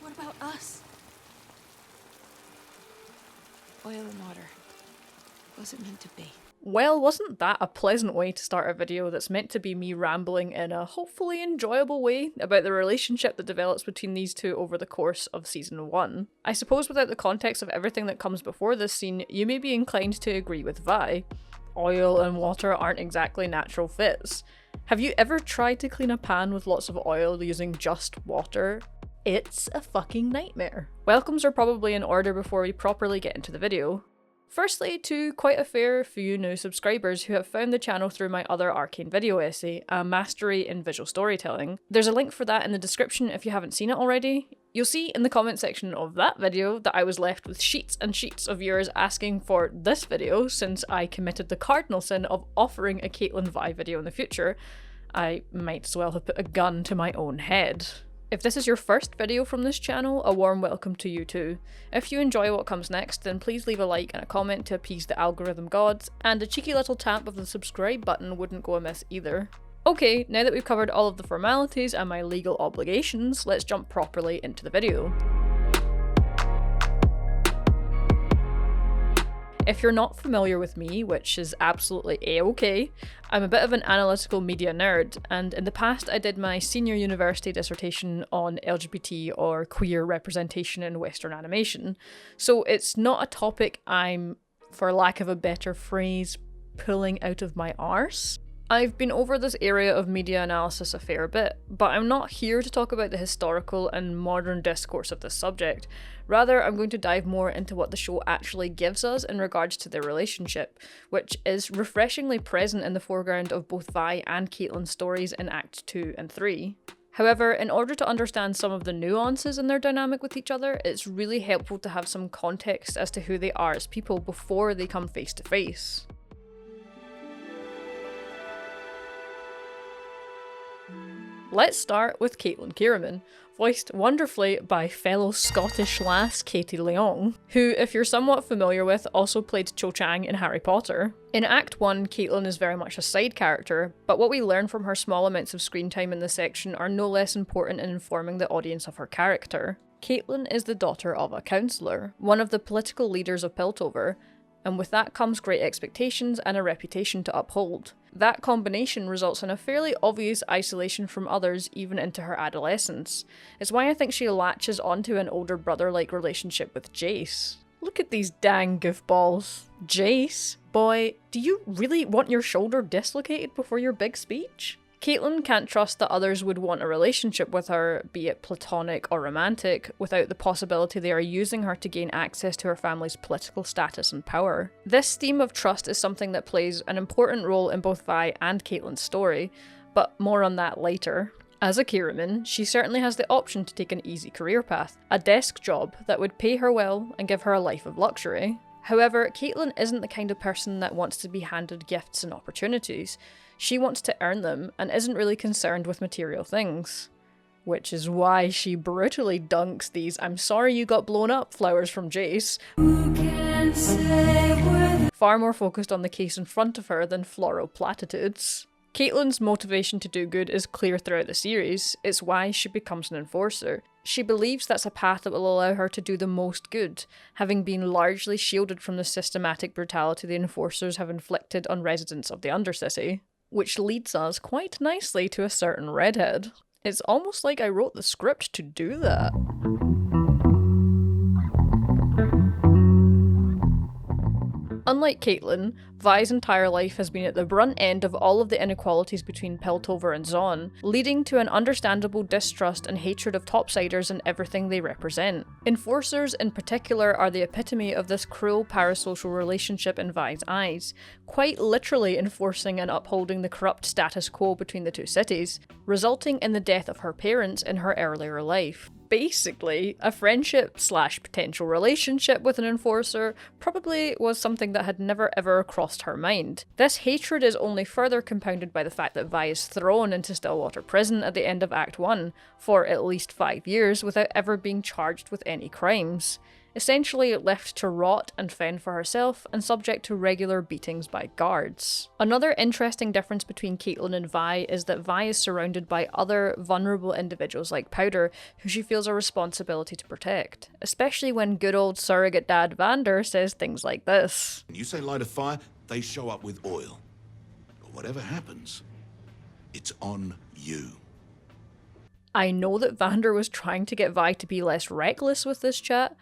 What about us? Oil and water. Was it meant to be? Well, wasn't that a pleasant way to start a video that's meant to be me rambling in a hopefully enjoyable way about the relationship that develops between these two over the course of season 1? I suppose without the context of everything that comes before this scene, you may be inclined to agree with Vi. Oil and water aren't exactly natural fits. Have you ever tried to clean a pan with lots of oil using just water? It's a fucking nightmare. Welcomes are probably in order before we properly get into the video. Firstly, to quite a fair few new subscribers who have found the channel through my other Arcane video essay, A Mastery in Visual Storytelling. There's a link for that in the description if you haven't seen it already. You'll see in the comment section of that video that I was left with sheets and sheets of viewers asking for this video since I committed the cardinal sin of offering a Caitlyn Vi video in the future. I might as well have put a gun to my own head. If this is your first video from this channel, a warm welcome to you too. If you enjoy what comes next, then please leave a like and a comment to appease the algorithm gods, and a cheeky little tap of the subscribe button wouldn't go amiss either. Okay, now that we've covered all of the formalities and my legal obligations, let's jump properly into the video. If you're not familiar with me, which is absolutely a-okay, I'm a bit of an analytical media nerd, and in the past I did my senior university dissertation on LGBT or queer representation in Western animation, so it's not a topic I'm, for lack of a better phrase, pulling out of my arse. I've been over this area of media analysis a fair bit, but I'm not here to talk about the historical and modern discourse of this subject. Rather, I'm going to dive more into what the show actually gives us in regards to their relationship, which is refreshingly present in the foreground of both Vi and Caitlyn's stories in Act 2 and 3. However, in order to understand some of the nuances in their dynamic with each other, it's really helpful to have some context as to who they are as people before they come face to face. Let's start with Caitlyn Kierman, voiced wonderfully by fellow Scottish lass Katie Leong, who, if you're somewhat familiar with, also played Cho Chang in Harry Potter. In Act 1, Caitlyn is very much a side character, but what we learn from her small amounts of screen time in this section are no less important in informing the audience of her character. Caitlyn is the daughter of a councillor, one of the political leaders of Piltover, and with that comes great expectations and a reputation to uphold. That combination results in a fairly obvious isolation from others even into her adolescence. It's why I think she latches onto an older brother-like relationship with Jace. Look at these dang goofballs. Jace, boy, do you really want your shoulder dislocated before your big speech? Caitlyn can't trust that others would want a relationship with her, be it platonic or romantic, without the possibility they are using her to gain access to her family's political status and power. This theme of trust is something that plays an important role in both Vi and Caitlyn's story, but more on that later. As a Kieran, she certainly has the option to take an easy career path, a desk job that would pay her well and give her a life of luxury. However, Caitlyn isn't the kind of person that wants to be handed gifts and opportunities. She wants to earn them and isn't really concerned with material things. Which is why she brutally dunks these "I'm sorry you got blown up" flowers from Jace, far more focused on the case in front of her than floral platitudes. Caitlyn's motivation to do good is clear throughout the series. It's why she becomes an enforcer. She believes that's a path that will allow her to do the most good, having been largely shielded from the systematic brutality the enforcers have inflicted on residents of the Undercity. Which leads us quite nicely to a certain redhead. It's almost like I wrote the script to do that. Unlike Caitlyn, Vi's entire life has been at the brunt end of all of the inequalities between Piltover and Zaun, leading to an understandable distrust and hatred of topsiders and everything they represent. Enforcers in particular are the epitome of this cruel parasocial relationship in Vi's eyes, quite literally enforcing and upholding the corrupt status quo between the two cities, resulting in the death of her parents in her earlier life. Basically, a friendship/potential relationship with an enforcer probably was something that had never ever crossed her mind. This hatred is only further compounded by the fact that Vi is thrown into Stillwater Prison at the end of Act 1 for at least 5 years without ever being charged with any crimes. essentially left to rot and fend for herself and subject to regular beatings by guards. Another interesting difference between Caitlyn and Vi is that Vi is surrounded by other vulnerable individuals like Powder, who she feels a responsibility to protect, especially when good old surrogate dad Vander says things like this. When you say light a fire, they show up with oil. But whatever happens, it's on you. I know that Vander was trying to get Vi to be less reckless with this chat,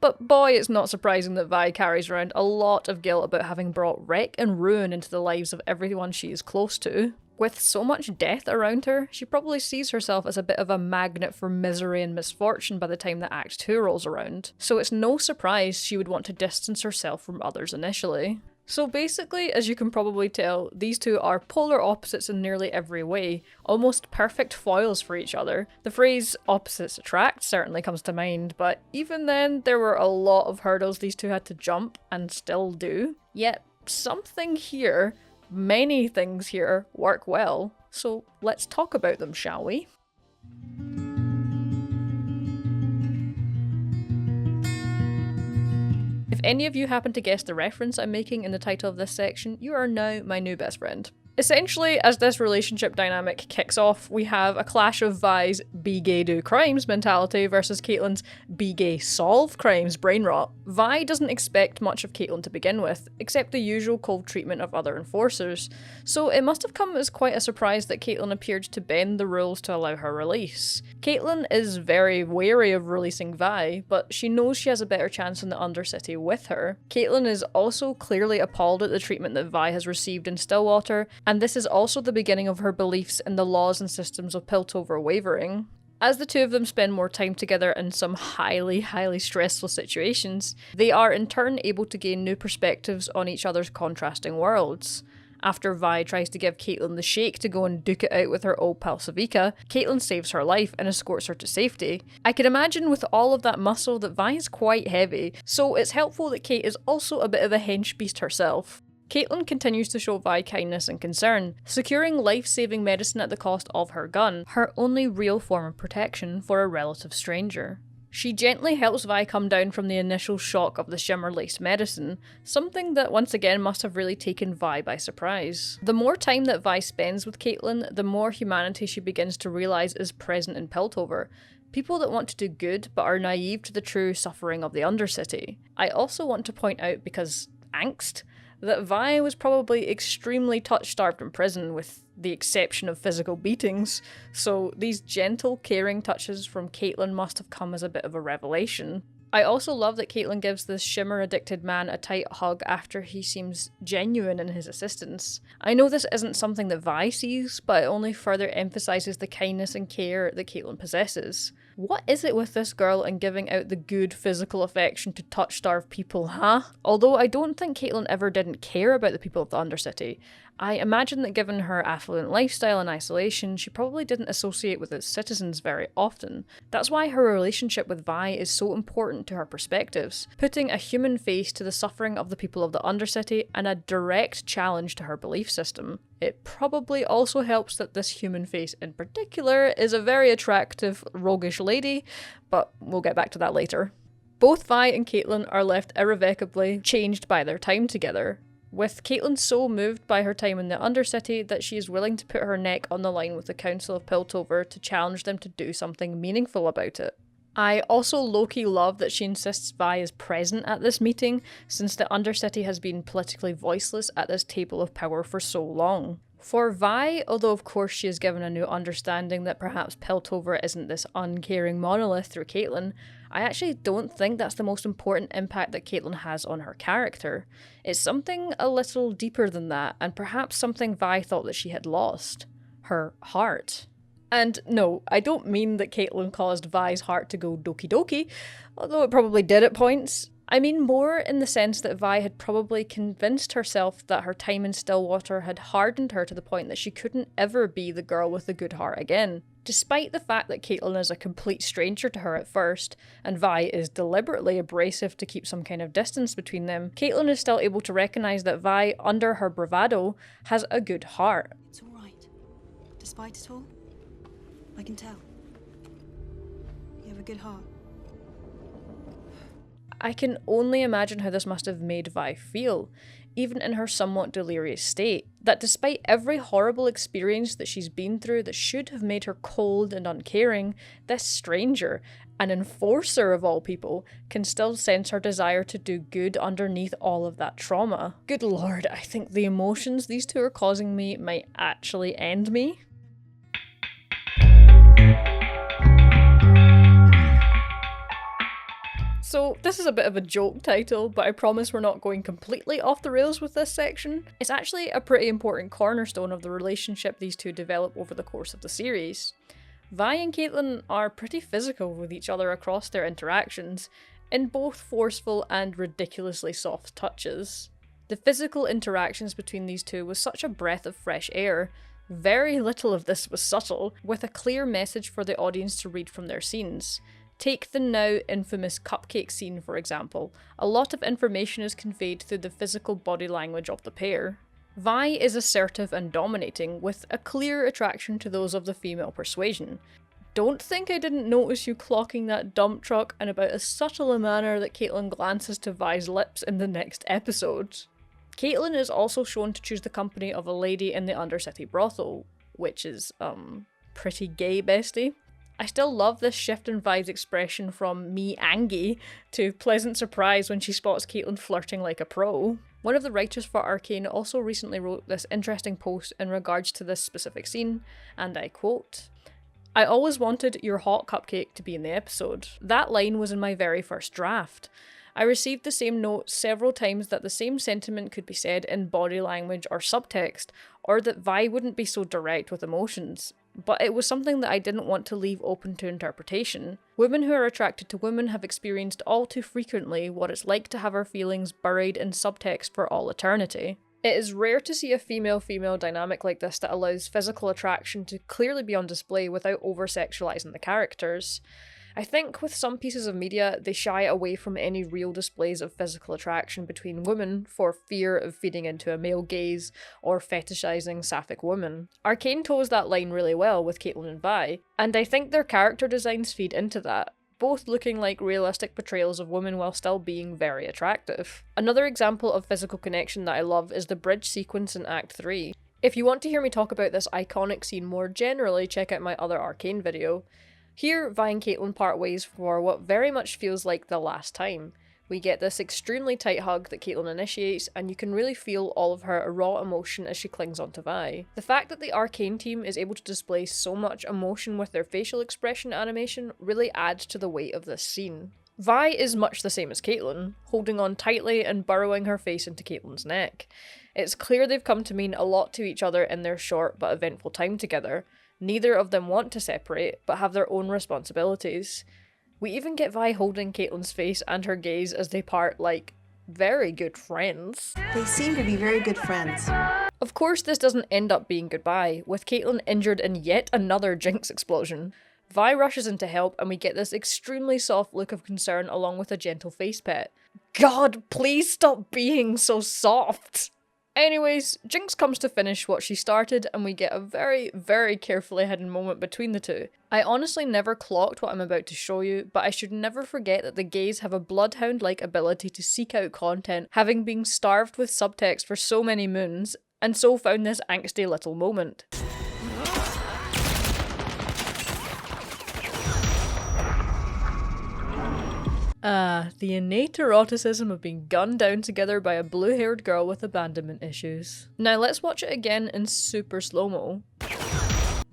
but boy, it's not surprising that Vi carries around a lot of guilt about having brought wreck and ruin into the lives of everyone she is close to. With so much death around her, she probably sees herself as a bit of a magnet for misery and misfortune by the time that Act 2 rolls around, so it's no surprise she would want to distance herself from others initially. So basically, as you can probably tell, these two are polar opposites in nearly every way, almost perfect foils for each other. The phrase opposites attract certainly comes to mind, but even then, there were a lot of hurdles these two had to jump, and still do. Yet, something here, many things here, work well. So let's talk about them, shall we? If any of you happen to guess the reference I'm making in the title of this section, you are now my new best friend. Essentially, as this relationship dynamic kicks off, we have a clash of Vi's be gay do crimes mentality versus Caitlyn's be gay solve crimes brain rot. Vi doesn't expect much of Caitlyn to begin with, except the usual cold treatment of other enforcers, so it must have come as quite a surprise that Caitlyn appeared to bend the rules to allow her release. Caitlyn is very wary of releasing Vi, but she knows she has a better chance in the Undercity with her. Caitlyn is also clearly appalled at the treatment that Vi has received in Stillwater, and this is also the beginning of her beliefs in the laws and systems of Piltover wavering. As the two of them spend more time together in some highly stressful situations, they are in turn able to gain new perspectives on each other's contrasting worlds. After Vi tries to give Caitlyn the shake to go and duke it out with her old pal Savika, Caitlyn saves her life and escorts her to safety. I can imagine with all of that muscle that Vi is quite heavy, so it's helpful that Kate is also a bit of a hench beast herself. Caitlyn continues to show Vi kindness and concern, securing life-saving medicine at the cost of her gun, her only real form of protection for a relative stranger. She gently helps Vi come down from the initial shock of the shimmer-laced medicine, something that once again must have really taken Vi by surprise. The more time that Vi spends with Caitlyn, the more humanity she begins to realise is present in Piltover. People that want to do good but are naive to the true suffering of the Undercity. I also want to point out, because angst, that Vi was probably extremely touch-starved in prison, with the exception of physical beatings, so these gentle, caring touches from Caitlyn must have come as a bit of a revelation. I also love that Caitlyn gives this shimmer-addicted man a tight hug after he seems genuine in his assistance. I know this isn't something that Vi sees, but it only further emphasises the kindness and care that Caitlyn possesses. What is it with this girl and giving out the good physical affection to touch-starved people, huh? Although I don't think Caitlyn ever didn't care about the people of the Undercity. I imagine that given her affluent lifestyle and isolation, she probably didn't associate with its citizens very often. That's why her relationship with Vi is so important to her perspectives, putting a human face to the suffering of the people of the Undercity and a direct challenge to her belief system. It probably also helps that this human face in particular is a very attractive, roguish lady, but we'll get back to that later. Both Vi and Caitlyn are left irrevocably changed by their time together, with Caitlyn so moved by her time in the Undercity that she is willing to put her neck on the line with the Council of Piltover to challenge them to do something meaningful about it. I also low-key love that she insists Vi is present at this meeting, since the Undercity has been politically voiceless at this table of power for so long. For Vi, although of course she is given a new understanding that perhaps Piltover isn't this uncaring monolith through Caitlyn, I actually don't think that's the most important impact that Caitlyn has on her character. It's something a little deeper than that, and perhaps something Vi thought that she had lost. Her heart. And no, I don't mean that Caitlyn caused Vi's heart to go doki doki, although it probably did at points. I mean more in the sense that Vi had probably convinced herself that her time in Stillwater had hardened her to the point that she couldn't ever be the girl with the good heart again. Despite the fact that Caitlyn is a complete stranger to her at first, and Vi is deliberately abrasive to keep some kind of distance between them, Caitlyn is still able to recognise that Vi, under her bravado, has a good heart. It's all right. Despite it all, I can tell. You have a good heart. I can only imagine how this must have made Vi feel, even in her somewhat delirious state, that despite every horrible experience that she's been through that should have made her cold and uncaring, this stranger, an enforcer of all people, can still sense her desire to do good underneath all of that trauma. Good lord, I think the emotions these two are causing me might actually end me. So this is a bit of a joke title, but I promise we're not going completely off the rails with this section. It's actually a pretty important cornerstone of the relationship these two develop over the course of the series. Vi and Caitlyn are pretty physical with each other across their interactions, in both forceful and ridiculously soft touches. The physical interactions between these two was such a breath of fresh air. Very little of this was subtle, with a clear message for the audience to read from their scenes. Take the now infamous cupcake scene, for example. A lot of information is conveyed through the physical body language of the pair. Vi is assertive and dominating, with a clear attraction to those of the female persuasion. Don't think I didn't notice you clocking that dump truck in about as subtle a manner that Caitlyn glances to Vi's lips in the next episode. Caitlyn is also shown to choose the company of a lady in the Undercity brothel, which is, pretty gay, bestie. I still love this shift in Vi's expression from me angy to pleasant surprise when she spots Caitlyn flirting like a pro. One of the writers for Arcane also recently wrote this interesting post in regards to this specific scene, and I quote, "I always wanted your hot cupcake to be in the episode. That line was in my very first draft. I received the same note several times that the same sentiment could be said in body language or subtext, or that Vi wouldn't be so direct with emotions. But it was something that I didn't want to leave open to interpretation. Women who are attracted to women have experienced all too frequently what it's like to have our feelings buried in subtext for all eternity. It is rare to see a female-female dynamic like this that allows physical attraction to clearly be on display without over-sexualizing the characters. I think with some pieces of media, they shy away from any real displays of physical attraction between women for fear of feeding into a male gaze or fetishizing sapphic women. Arcane toes that line really well with Caitlyn and Vi, and I think their character designs feed into that, both looking like realistic portrayals of women while still being very attractive. Another example of physical connection that I love is the bridge sequence in Act 3. If you want to hear me talk about this iconic scene more generally, check out my other Arcane video. Here, Vi and Caitlyn part ways for what very much feels like the last time. We get this extremely tight hug that Caitlyn initiates, and you can really feel all of her raw emotion as she clings onto Vi. The fact that the Arcane team is able to display so much emotion with their facial expression animation really adds to the weight of this scene. Vi is much the same as Caitlyn, holding on tightly and burrowing her face into Caitlyn's neck. It's clear they've come to mean a lot to each other in their short but eventful time together. Neither of them want to separate, but have their own responsibilities. We even get Vi holding Caitlyn's face and her gaze as they part like very good friends. They seem to be very good friends. Of course, this doesn't end up being goodbye, with Caitlyn injured in yet another Jinx explosion. Vi rushes in to help, and we get this extremely soft look of concern along with a gentle face pet. God, please stop being so soft! Anyways, Jinx comes to finish what she started, and we get a very, very carefully hidden moment between the two. I honestly never clocked what I'm about to show you, but I should never forget that the gays have a bloodhound-like ability to seek out content, having been starved with subtext for so many moons, and so found this angsty little moment. The innate eroticism of being gunned down together by a blue-haired girl with abandonment issues. Now let's watch it again in super slow-mo.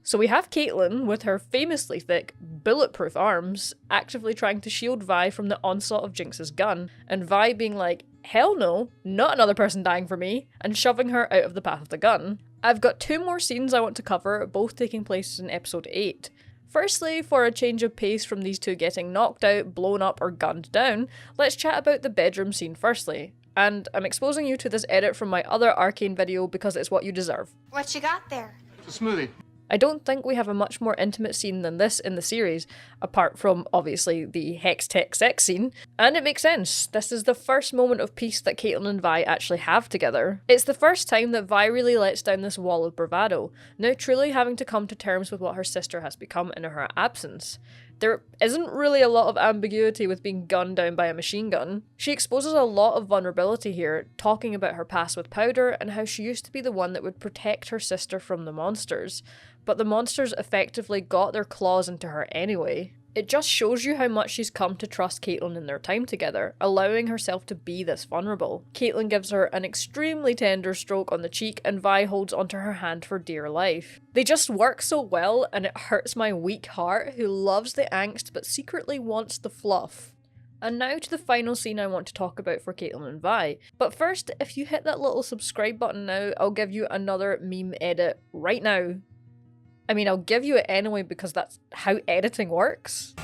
So we have Caitlyn, with her famously thick, bulletproof arms, actively trying to shield Vi from the onslaught of Jinx's gun, and Vi being like, hell no, not another person dying for me, and shoving her out of the path of the gun. I've got two more scenes I want to cover, both taking place in episode 8. Firstly, for a change of pace from these two getting knocked out, blown up, or gunned down, let's chat about the bedroom scene firstly. And I'm exposing you to this edit from my other Arcane video because it's what you deserve. What you got there? It's a smoothie. I don't think we have a much more intimate scene than this in the series, apart from, obviously, the Hex-Tech sex scene. And it makes sense. This is the first moment of peace that Caitlyn and Vi actually have together. It's the first time that Vi really lets down this wall of bravado, now truly having to come to terms with what her sister has become in her absence. There isn't really a lot of ambiguity with being gunned down by a machine gun. She exposes a lot of vulnerability here, talking about her past with Powder and how she used to be the one that would protect her sister from the monsters, but the monsters effectively got their claws into her anyway. It just shows you how much she's come to trust Caitlyn in their time together, allowing herself to be this vulnerable. Caitlyn gives her an extremely tender stroke on the cheek and Vi holds onto her hand for dear life. They just work so well and it hurts my weak heart who loves the angst but secretly wants the fluff. And now to the final scene I want to talk about for Caitlyn and Vi. But first, if you hit that little subscribe button now, I'll give you another meme edit right now. I mean, I'll give you it anyway because that's how editing works.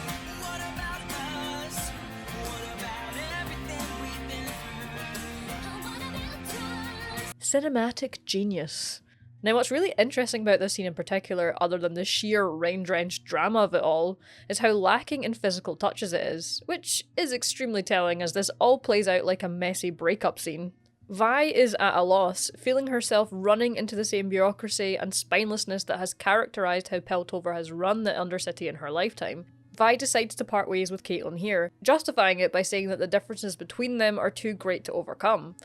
Cinematic genius. Now what's really interesting about this scene in particular, other than the sheer rain-drenched drama of it all, is how lacking in physical touches it is, which is extremely telling as this all plays out like a messy breakup scene. Vi is at a loss, feeling herself running into the same bureaucracy and spinelessness that has characterised how Piltover has run the Undercity in her lifetime. Vi decides to part ways with Caitlyn here, justifying it by saying that the differences between them are too great to overcome.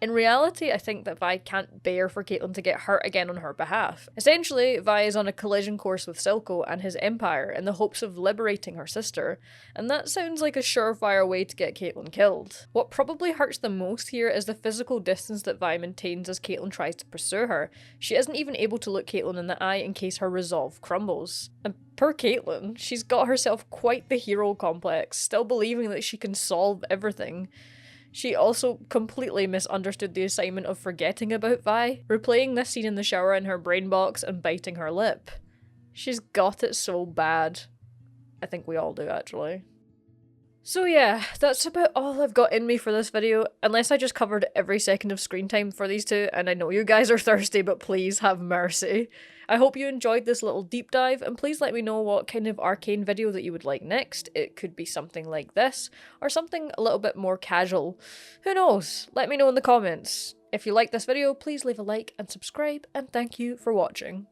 In reality, I think that Vi can't bear for Caitlyn to get hurt again on her behalf. Essentially, Vi is on a collision course with Silco and his empire in the hopes of liberating her sister, and that sounds like a surefire way to get Caitlyn killed. What probably hurts the most here is the physical distance that Vi maintains as Caitlyn tries to pursue her. She isn't even able to look Caitlyn in the eye in case her resolve crumbles. And per Caitlyn, she's got herself quite the hero complex, still believing that she can solve everything. She also completely misunderstood the assignment of forgetting about Vi, replaying this scene in the shower in her brain box and biting her lip. She's got it so bad. I think we all do, actually. So yeah, that's about all I've got in me for this video, unless I just covered every second of screen time for these two, and I know you guys are thirsty, but please have mercy. I hope you enjoyed this little deep dive, and please let me know what kind of Arcane video that you would like next. It could be something like this, or something a little bit more casual. Who knows? Let me know in the comments. If you like this video, please leave a like and subscribe, and thank you for watching.